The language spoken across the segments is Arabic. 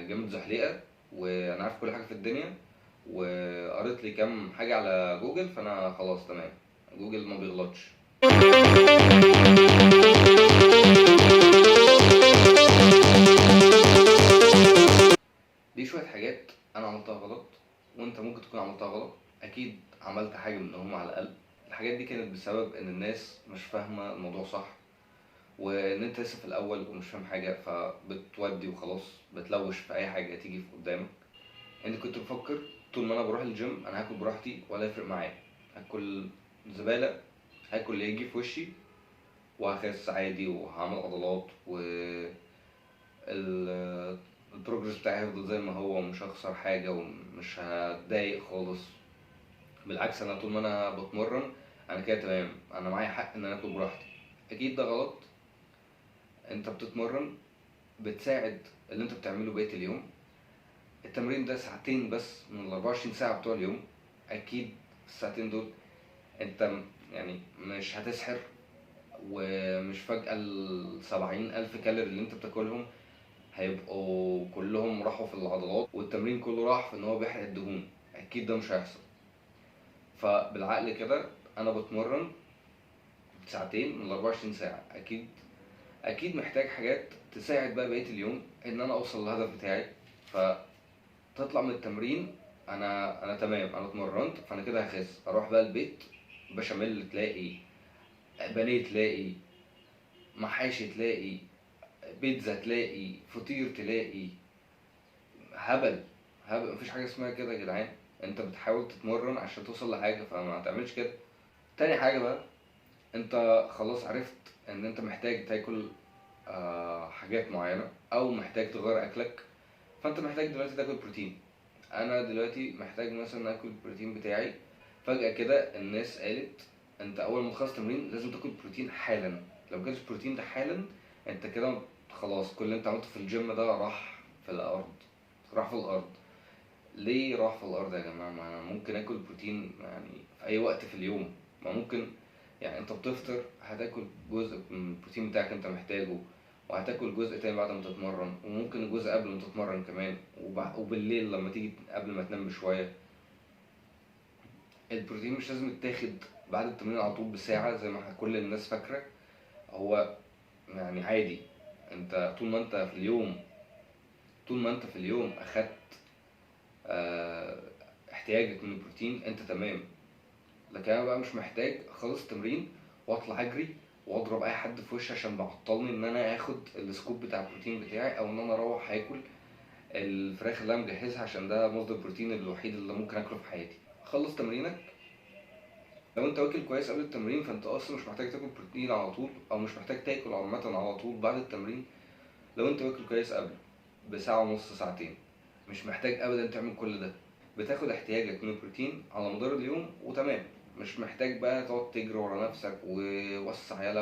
جامد زحليقه، وانا عارف كل حاجه في الدنيا، وقريت لي كام حاجه على جوجل، فانا خلاص تمام. جوجل ما بيغلطش. دي شويه حاجات انا عملتها غلط، وانت ممكن تكون عملتها غلط. اكيد عملت حاجه منهم على الاقل. الحاجات دي كانت بسبب ان الناس مش فاهمه الموضوع صح، وان انت لسه في الاول ومش فاهم حاجه، فبتودي وخلاص بتلوش في اي حاجه تيجي في قدامك. انت كنت بفكر طول ما انا بروح الجيم انا هاكل براحتي ولا يفرق معايا، هاكل زباله، هاكل اللي يجي في وشي، وهخس عادي وهعمل عضلات، و البروجرس بتاعي هيفضل زي ما هو، ومش هخسر حاجه ومش هتضايق خالص. بالعكس، انا طول ما انا بتمرن انا كده تمام، انا معايا حق ان انا اكل براحتي. اكيد ده غلط. انت بتتمرن بتساعد اللي انت بتعمله بقية اليوم. التمرين ده ساعتين بس من ال 24 ساعة بتوع اليوم. أكيد في الساعتين دول أنت يعني مش هتسحر، ومش فجأة ال70,000 كالوري اللي أنت بتاكلهم هيبقوا كلهم راحوا في العضلات، والتمرين كله راح في إن هو بيحرق الدهون. أكيد ده مش هيحصل. فبالعقل كده أنا بتمرن ساعتين من ال 24 ساعة. أكيد محتاج حاجات تساعد بقى بقية اليوم إن أنا أوصل للهدف بتاعي. ف تطلع من التمرين انا تمام، انا اتمرنت، فانا كده هخس. اروح بقى البيت، بشاميل تلاقي، بانيه تلاقي، محاشي تلاقي، بيتزا تلاقي، فطير تلاقي. هبل. مفيش حاجه اسمها كده يا جدعان. انت بتحاول تتمرن عشان توصل لحاجه، فما تعملش كده. تاني حاجه بقى، انت خلاص عرفت ان انت محتاج تاكل حاجات معينه، او محتاج تغير اكلك. فانت محتاج دلوقتي تاكل بروتين. انا دلوقتي محتاج مثلا اكل البروتين بتاعي. فجأة كده الناس قالت انت اول ما تخلص تمرين لازم تاكل بروتين حالا. لو مكلتش البروتين ده حالا انت كده خلاص، كل اللي انت عملته في الجيم ده راح في الارض. راح في الارض. ليه راح في الارض يا جماعة؟ ما انا ممكن اكل بروتين يعني في اي وقت في اليوم. ما ممكن يعني انت بتفطر هتاكل جزء من البروتين بتاعك انت محتاجه، وهتاكل جزء تاني بعد ما تتمرن، وممكن جزء قبل ما تتمرن كمان، وبالليل لما تيجي قبل ما تنام بشوية. البروتين مش لازم يتاخد بعد التمرين على طول بساعة زي ما كل الناس فاكرة. هو يعني عادي. انت طول ما انت في اليوم اخدت اه احتياجك من البروتين انت تمام. لكن انا بقى مش محتاج اخلص التمرين واطلع اجري واضرب اي حد في وشي عشان بعطلني ان انا اخد السكوب بتاع البروتين بتاعي، او ان انا اروح اكل الفراخ اللي انا مجهزها عشان ده مصدر البروتين الوحيد اللي ممكن اكله في حياتي. خلص تمرينك. لو انت واكل كويس قبل التمرين فانت اصلا مش محتاج تاكل بروتين على طول، او مش محتاج تاكل عامه على طول بعد التمرين. لو انت واكل كويس قبل بساعه ونص ساعتين مش محتاج ابدا تعمل كل ده. بتاخد احتياجك من البروتين على مدار اليوم وتمام. مش محتاج بقى تقعد تجري ورا نفسك ووسع يلا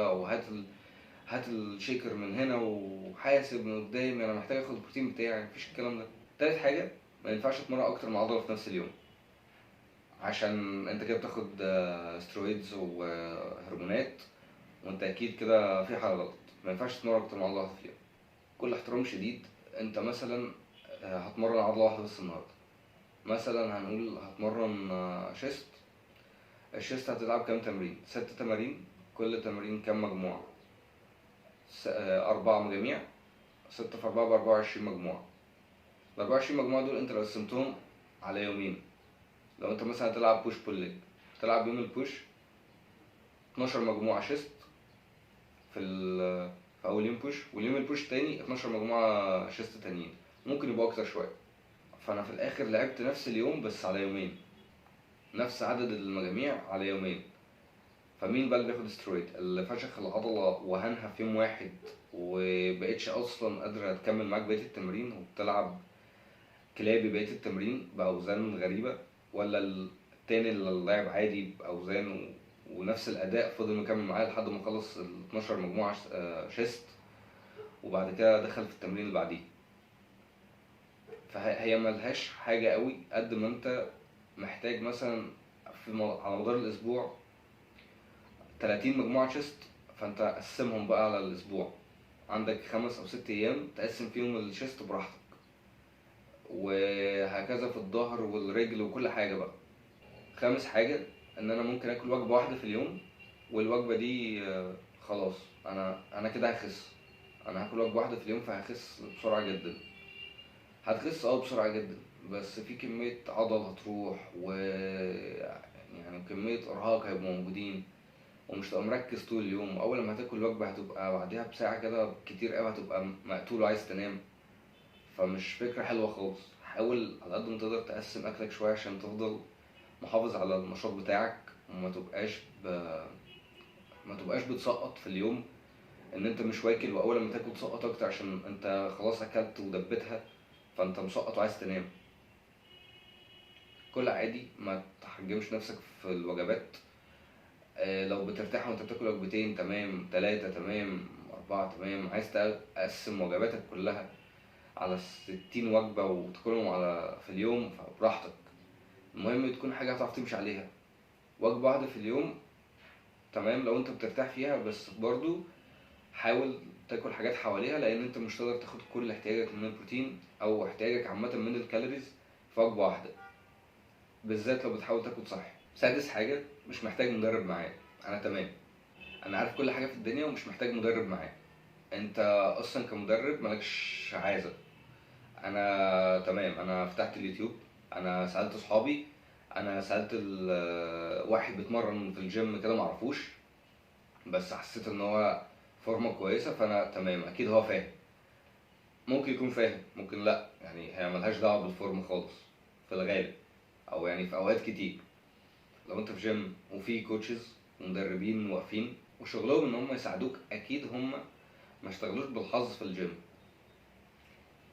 هات الشيكر من هنا وحاسب من قدام انا محتاج اخد البروتين بتاعي. مفيش الكلام ده. تالت حاجه، ما ينفعش تمرن اكتر من عضله في نفس اليوم، عشان انت كده بتاخد سترويدز وهرمونات، وانت اكيد كده في حاجه غلط. ما ينفعش تتمرن اكتر من عضله واحده في اليوم. كل احترام شديد، انت مثلا هتمرن عضله واحده بس النهارده. مثلا هنقول هتمرن شيست. الشيست هتلعب كام تمرين؟ 6 تمارين. كل تمرين كام مجموعه؟ 4 مجاميع. 6 في 4 ب24 مجموعه. ال24 مجموعه دول انت لو قسمتهم على يومين، لو انت مثلا هتلعب بوش بول ليج، تلعب يوم البوش 12 مجموعة شيست في أول يوم بوش، واليوم البوش تاني 12 مجموعة شيست تانيين. ممكن يبقى أكتر شوية. فأنا في الآخر لعبت نفس اليوم بس على يومين، نفس عدد المجاميع على يومين. فمين بقى اللي بياخد سترويد؟ اللي فشخ العضلة وهنها في يوم واحد وبقتش أصلا قادرة تكمل معاك بقية التمرين، وبتلعب كلابي بقية التمرين بأوزان غريبة، ولا التاني اللي لعب عادي بأوزان ونفس الأداء فضل مكمل معايا لحد ما خلص ال 12 مجموعة شيست، وبعد كده دخل في التمرين اللي بعديه. فهي ملهاش حاجة قوي قد ما انت محتاج مثلا على مدار الأسبوع 30 مجموعة شيست، فانت قسمهم بقى على الأسبوع. عندك 5 أو 6 أيام تقسم فيهم الشيست براحتك. وهكذا في الظهر والرجل وكل حاجة بقى. خامس حاجة ان انا ممكن اكل وجبة واحدة في اليوم، والوجبة دي خلاص انا كده هخس. انا هاكل وجبة واحدة في اليوم فهخس بسرعة جدا. هتخس بسرعة جدا، بس في كمية عضل هتروح يعني كمية ارهاق هيبقوا موجودين، ومش هتبقى مركز طول اليوم. اول لما هتاكل وجبة هتبقى بعدها بساعة كده كتير قوي هتبقى مقتول وعايز تنام. فمش فكرة حلوة خالص. حاول على قد ما تقدر تقسم اكلك شوية عشان تفضل محافظ على النشاط بتاعك، وما تبقاش ما تبقاش بتسقط في اليوم ان انت مش واكل، واول لما تاكل تسقط اكتر عشان انت خلاص اكلت ودبتها فانت مسقط وعايز تنام. كل عادي، ما تحجمش نفسك في الوجبات. لو بترتاح وانت بتاكل وجبتين تمام، 3 تمام، 4 تمام. عايز تقسم وجباتك كلها على 60 وجبة وتاكلهم في اليوم فبراحتك. المهم تكون حاجة هتعرف تمشي عليها. وجبة واحدة في اليوم تمام لو انت بترتاح فيها، بس برضو حاول تاكل حاجات حواليها، لان انت مش هتقدر تاخد كل احتياجك من البروتين او احتياجك عامة من الكالوريز في وجبة واحدة، بالذات لو بتحاول تاكل صحي. سادس حاجة، مش محتاج مدرب معايا. انا تمام، انا عارف كل حاجة في الدنيا ومش محتاج مدرب معايا. انت اصلا كمدرب مالكش عايزة. انا تمام، انا فتحت اليوتيوب، انا سألت صحابي، انا سألت واحد بيتمرن في الجيم كده معرفوش، بس حسيت ان هو فورمه كويسه فانا تمام. اكيد هو فاهم، ممكن يكون فاهم ممكن لا، يعني هي ملهاش دعوه بالفورم خالص في الغالب، او يعني في اوقات كتير. لو انت في جيم وفي كوتشز ومدربين واقفين وشغلهم ان هم يساعدوك، اكيد هم ما اشتغلوش بالحظ في الجيم.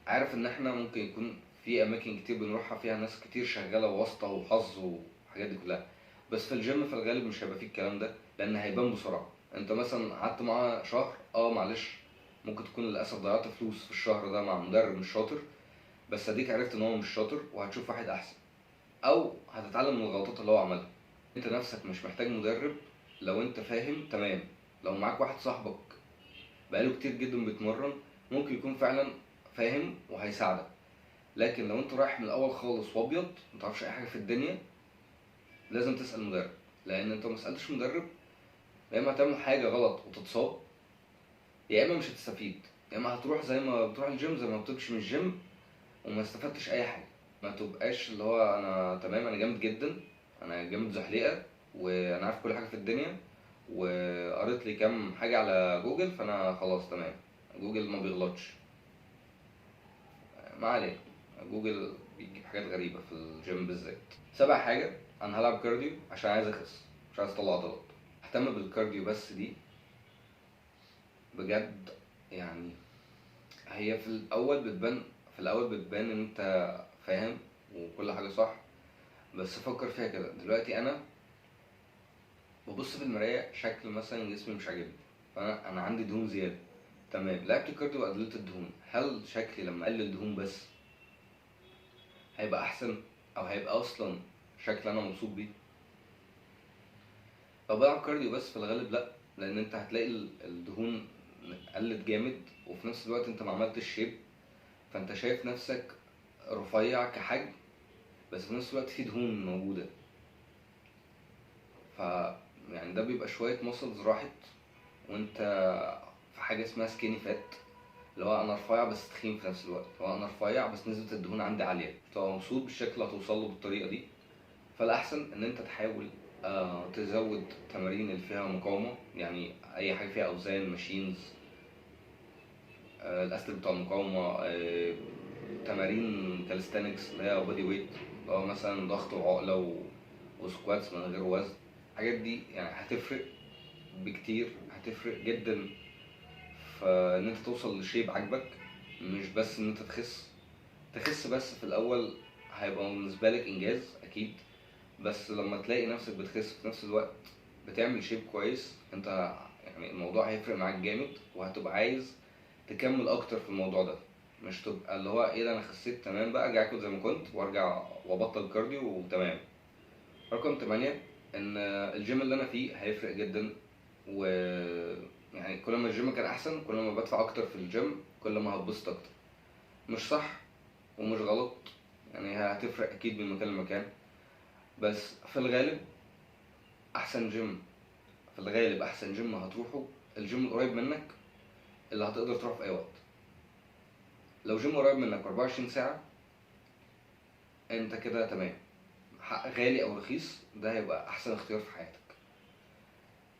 عارف ان احنا ممكن يكون في اماكن كتير بنروحها فيها ناس كتير شغاله واسطه وحظ والحاجات دي كلها، بس في الجيم في الغالب مش هيبقى فيه الكلام ده، لان هيبان بسرعه. انت مثلا قعدت معاه شهر، معلش ممكن تكون للاسف ضيعت فلوس في الشهر ده مع مدرب مش شاطر، بس اديك عرفت ان هو مش شاطر وهتشوف واحد احسن، او هتتعلم من الغلطات اللي هو عملها. انت نفسك مش محتاج مدرب لو انت فاهم تمام. لو معاك واحد صاحبك بقاله كتير جدا بيتمرن، ممكن يكون فعلا فاهم وهيساعدك. لكن لو انت رايح من الاول خالص وابيض متعرفش اي حاجه في الدنيا، لازم تسال مدرب. لان انت ما سالتش مدرب، يا اما هتعمل حاجه غلط وتتصاب، يا اما مش هتستفيد، يا اما هتروح زي ما بتروح الجيم زي ما بتمشي من الجيم وما استفدتش اي حاجه. ما تبقاش اللي هو انا تمام، انا جامد جدا، انا جامد زحليقه، وانا عارف كل حاجه في الدنيا، وقريت لي كام حاجه على جوجل فانا خلاص تمام. جوجل ما بيغلطش. ما علينا، جوجل بيجيب حاجات غريبة في الجيم بالذات. سابع حاجة، أنا هلعب كارديو عشان عايز أخس، مش عايز أطلع عضلات. أهتم بالكارديو بس دي بجد يعني. هي في الأول بتبان إن أنت فاهم وكل حاجة صح، بس فكر فيها كده. دلوقتي أنا ببص في المراية شكل مثلا جسمي مش عاجبني، فأنا عندي دهون زيادة. تمام، لعبت كارديو وقللت الدهون، هل شكلي لما أقلل دهون بس هيبقى احسن، او هيبقى اصلا شكل انا مبسوط بيه؟ لو بلعب كارديو بس في الغالب لا، لان انت هتلاقي الدهون قلت جامد، وفي نفس الوقت انت ما عملتش شيب، فانت شايف نفسك رفيع كحجم، بس في نفس الوقت في دهون موجوده. ف يعني ده بيبقى شويه ماسلز راحت، وانت في حاجه اسمها سكيني فات، اللي هو انا رفيع بس تخين في نفس الوقت، اللي هو انا رفيع بس نسبه الدهون عندي عاليه. تبقى مبسوط بالشكل اللي هتوصل له بالطريقه دي. فالأحسن إن أنت تحاول تزود تمارين اللي فيها مقاومة، يعني أي حاجة فيها أوزان، ماشينز، الأسل بتاع المقاومة، تمارين كاليستانكس اللي هي بودي ويت، اللي هو مثلا ضغط وعقلة وسكواتس من غير وزن. الحاجات دي يعني هتفرق بكتير، هتفرق جدا في إن أنت توصل لشيب عاجبك، مش بس إن أنت تخس بس في الأول هيبقى بالنسبة لك إنجاز أكيد، بس لما تلاقي نفسك بتخس في نفس الوقت بتعمل شيب كويس، انت يعني الموضوع هيفرق معاك جامد، وهتبقى عايز تكمل اكتر في الموضوع ده. مش تبقى اللي هو ايه ده انا خسيت تمام بقى ارجع اكل زي ما كنت وارجع وابطل كارديو وتمام. رقم 8، ان الجيم اللي انا فيه هيفرق جدا، و يعني كل ما الجيم كان احسن كل ما بدفع اكتر في الجيم كل ما هتبسط اكتر. مش صح ومش غلط، يعني هتفرق اكيد من مكان لمكان، بس في الغالب احسن جيم هتروحه الجيم القريب منك اللي هتقدر تروح في اي وقت. لو جيم قريب منك 24 ساعة انت كده تمام، غالي او رخيص ده هيبقى احسن اختيار في حياتك،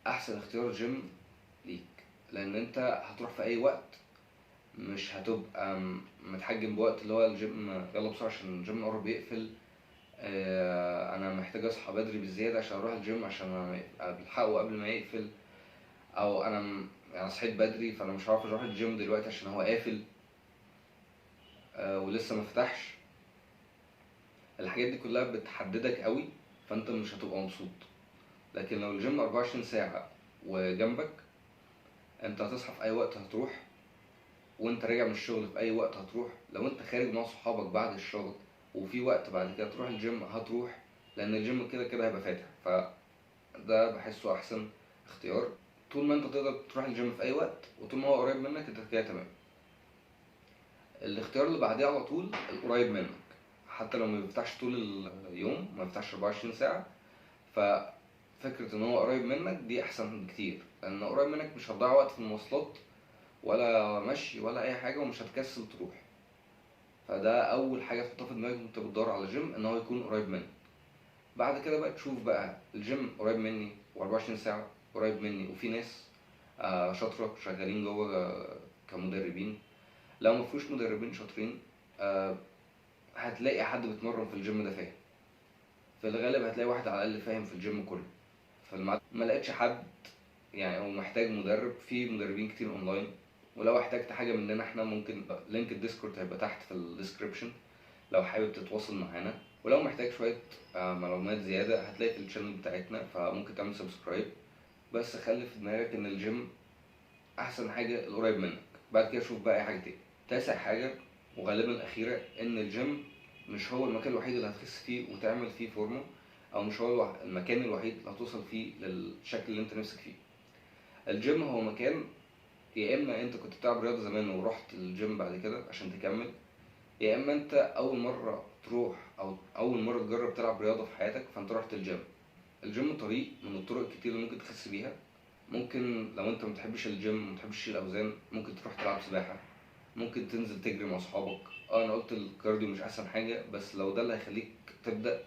احسن اختيار جيم ليك، لان انت هتروح في اي وقت، مش هتبقى متحجم بوقت اللي هو الجيم يلا بسرعة عشان الجيم قرب يقفل، انا محتاج اصحى بدري بالزيادة عشان اروح الجيم عشان الحقه قبل ما يقفل، او انا يعني صحيت بدري فانا مش هعرف اروح الجيم دلوقتي عشان هو قافل ولسه ما فتحش. الحاجات دي كلها بتحددك قوي، فانت مش هتبقى مبسوط. لكن لو الجيم 24 ساعة وجنبك، انت هتصحى في اي وقت هتروح، وانت راجع من الشغل في اي وقت هتروح، لو انت خارج مع صحابك بعد الشغل وفي وقت بعد كده تروح الجيم هتروح، لان الجيم كده كده هيبقى فاتح. فده بحسه احسن اختيار، طول ما انت تقدر تروح الجيم في اي وقت وطول ما هو قريب منك انت كده تمام. الاختيار اللي بعديه على طول القريب منك، حتى لو ما بيفتحش طول اليوم، ما بيفتحش 24 ساعة، ففكرة ان هو قريب منك دي احسن بكتير، لان قريب منك مش هتضيع وقت في المواصلات ولا مشي ولا اي حاجة، ومش هتكسل تروح. فده اول حاجة تحطها في دماغك وانت بتدور على جيم، ان هو يكون قريب منك. بعد كده بقى تشوف بقى الجيم قريب مني و24 ساعة قريب مني، وفي ناس شاطرة شغالين جوه كمدربين. لو مفيهوش مدربين شاطرين هتلاقي حد بيتمرن في الجيم ده فاهم، في الغالب هتلاقي واحد على الاقل فاهم في الجيم كله. ما لقيتش حد يعني او محتاج مدرب، في مدربين كتير اونلاين، ولو احتجت حاجه مننا احنا ممكن لينك الديسكورد هيبقى تحت في الديسكريبشن لو حابب تتواصل معانا. ولو محتاج شويه معلومات زياده هتلاقي في الشانل بتاعتنا، فممكن تعمل سبسكرايب. بس خلي في دماغك ان الجيم احسن حاجه القريب منك، بعد كده شوف بقى اي حاجه تاني. تاسع حاجه وغالبا الاخيره، ان الجيم مش هو المكان الوحيد اللي هتخس فيه وتعمل فيه فورمه، او مش هو المكان الوحيد اللي هتوصل فيه للشكل اللي انت نفسك فيه. الجيم هو مكان، يا اما انت كنت بتلعب رياضه زمان ورحت الجيم بعد كده عشان تكمل، يا اما انت اول مره تروح او اول مره تجرب تلعب رياضه في حياتك فانت رحت الجيم. الجيم طريق من الطرق الكتير اللي ممكن تخس بيها. ممكن لو انت متحبش الجيم متحبش تشيل اوزان، ممكن تروح تلعب سباحه، ممكن تنزل تجري مع اصحابك. انا قلت الكارديو مش احسن حاجه، بس لو ده اللي هيخليك تبدا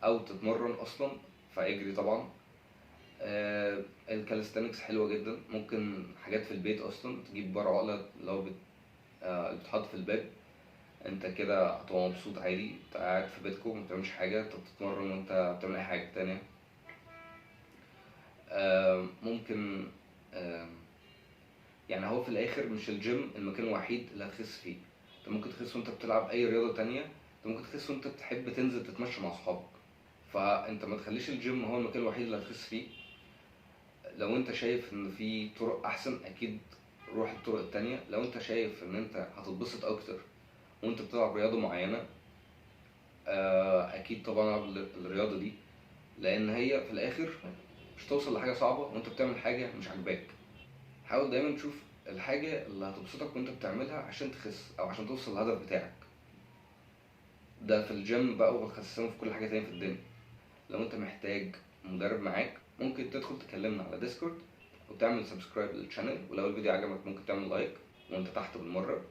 او تتمرن اصلا فاجري طبعا. الكاليستانكس حلوه جدا، ممكن حاجات في البيت اصلا، تجيب بار عقله لو اللي بتتحط في الباب، انت كده هتبقى مبسوط عادي، انت قاعد في بيتكم مبتعملش حاجه، انت بتتمرن وانت بتعمل اي حاجه تانية. ممكن يعني هو في الاخر مش الجيم المكان الوحيد اللي هتخس فيه، انت ممكن تخس وانت بتلعب اي رياضه تانية، انت ممكن تخس وانت بتحب تنزل تتمشى مع اصحابك. فانت ما تخليش الجيم هو المكان الوحيد اللي هتخس فيه. لو انت شايف ان في طرق احسن اكيد روح الطرق التانية. لو انت شايف ان انت هتتبسط اكتر وانت بتلعب رياضه معينه اكيد طبعا العب الرياضه دي، لان هي في الاخر مش توصل لحاجه صعبه وانت بتعمل حاجه مش عاجباك. حاول دايما تشوف الحاجه اللي هتبسطك وانت بتعملها عشان تخس او عشان توصل للهدف بتاعك. ده في الجيم بقى وبتخسسهم في كل حاجه تانية في الدنيا. لو انت محتاج مدرب معاك ممكن تدخل تكلمنا على ديسكورد وتعمل سبسكرايب للشانل، ولو الفيديو عجبك ممكن تعمل لايك وانت تحت بالمره.